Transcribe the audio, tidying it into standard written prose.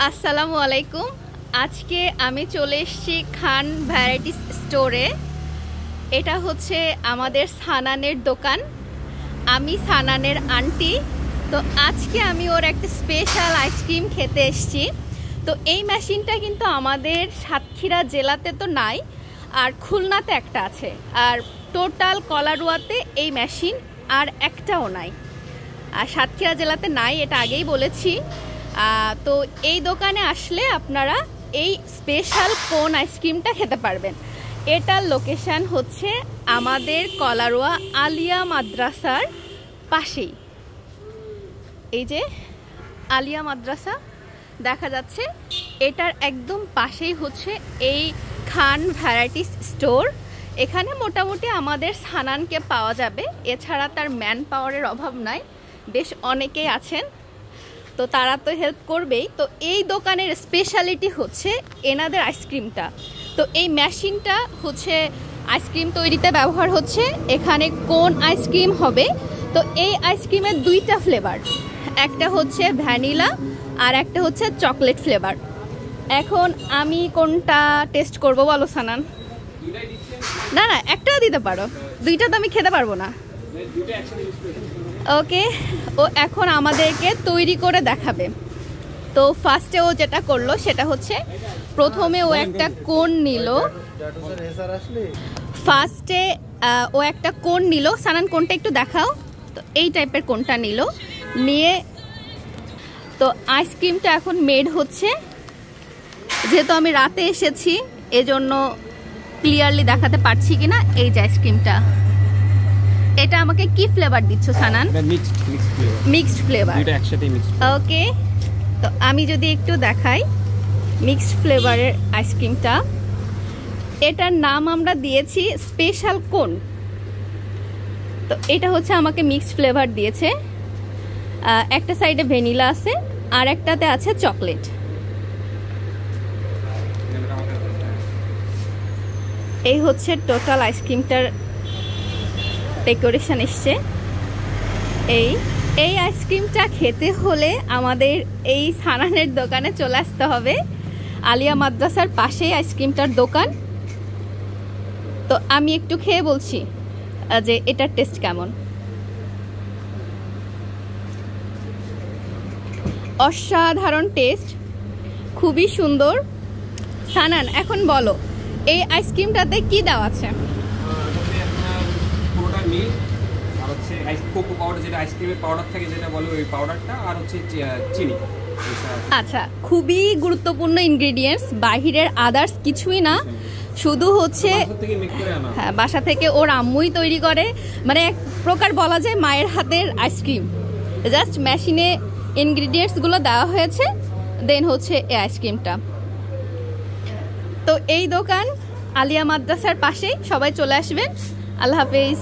আসসালামু আলাইকুম। আজকে আমি চলে এসেছি খান ভ্যারাইটিস স্টোরে। এটা হচ্ছে আমাদের সানানের দোকান। আমি সানানের আন্টি। তো আজকে আমি ওর একটা স্পেশাল আইসক্রিম খেতে এসেছি। তো এই মেশিনটা কিন্তু আমাদের সাতক্ষীরা জেলাতে তো নাই, আর খুলনাতে একটা আছে, আর টোটাল কলারোয়াতে এই মেশিন আর একটাও নাই, আর সাতক্ষীরা জেলাতে নাই, এটা আগেই বলেছি। তো এই দোকানে আসলে আপনারা এই স্পেশাল কোন আইসক্রিমটা খেতে পারবেন। এটার লোকেশান হচ্ছে আমাদের কলারোয়া আলিয়া মাদ্রাসার পাশেই। এই যে আলিয়া মাদ্রাসা দেখা যাচ্ছে, এটার একদম পাশেই হচ্ছে এই খান ভ্যারাইটিস স্টোর। এখানে মোটামুটি আমাদের সানানকে পাওয়া যাবে, এছাড়া তার ম্যান পাওয়ারের অভাব নাই, বেশ অনেকেই আছেন, তো তারা তো হেল্প করবেই। তো এই দোকানের স্পেশালিটি হচ্ছে এনাদের আইসক্রিমটা। তো এই মেশিনটা হচ্ছে আইসক্রিম তৈরিতে ব্যবহার হচ্ছে। এখানে কোন আইসক্রিম হবে, তো এই আইসক্রিমের দুইটা ফ্লেভার, একটা হচ্ছে ভ্যানিলা আর একটা হচ্ছে চকলেট ফ্লেভার। এখন আমি কোনটা টেস্ট করব বলো সানান? না না, একটা দিতে পারো, দুইটা তো আমি খেতে পারবো না। ওকে, ও এখন আমাদেরকে তৈরি করে দেখাবে। তো ফার্স্টে ও যেটা করলো সেটা হচ্ছে, প্রথমে ও একটা কোন নিল। ফার্স্টে ও একটা কোন নিল। সানান কোনটা একটু দেখাও। তো এই টাইপের কোনটা নিল, নিয়ে তো আইসক্রিমটা এখন মেড হচ্ছে। যেহেতু আমি রাতে এসেছি এজন্য ক্লিয়ারলি দেখাতে পারছি কিনা। এই যে আইসক্রিমটা, এটা আমাকে কি ফ্লেভার দিচ্ছ সানান? Mixed flavour. ওকে, তো আমি যদি একটু দেখাই মিক্সড ফ্লেভারের আইসক্রিমটা, এটার নাম আমরা দিয়েছি স্পেশাল কোন। তো এটা হচ্ছে আমাকে মিক্সড ফ্লেভার দিয়েছে। একটা সাইডে ভ্যানিলা আছে আর একটাতে আছে চকলেট। এই হচ্ছে টোটাল আইসক্রিমটার ডেকোরেশন এসছে। এই আইসক্রিমটা খেতে হলে আমাদের এই সানানের দোকানে চলে আসতে হবে। আলিয়া মাদ্রাসার পাশেই আইসক্রিমটার দোকান। তো আমি একটু খেয়ে বলছি যে এটার টেস্ট কেমন। অসাধারণ টেস্ট, খুবই সুন্দর। সানান এখন বলো এই আইসক্রিমটাতে কি দেওয়া আছে? আচ্ছা, খুবই গুরুত্বপূর্ণ ইনগ্রেডিয়েন্টস, বাহিরের আদার্স কিছুই না, শুধু হচ্ছে হ্যাঁ বাসা থেকে ওর আম্মুই তৈরি করে, মানে এক প্রকার বলা যায় মায়ের হাতের আইসক্রিম। জাস্ট মেশিনে ইনগ্রেডিয়েন্টসগুলো দেওয়া হয়েছে, দেন হচ্ছে এই আইসক্রিমটা। তো এই দোকান আলিয়া মাদ্রাসার পাশেই, সবাই চলে আসবেন। আল্লাহ হাফেজ।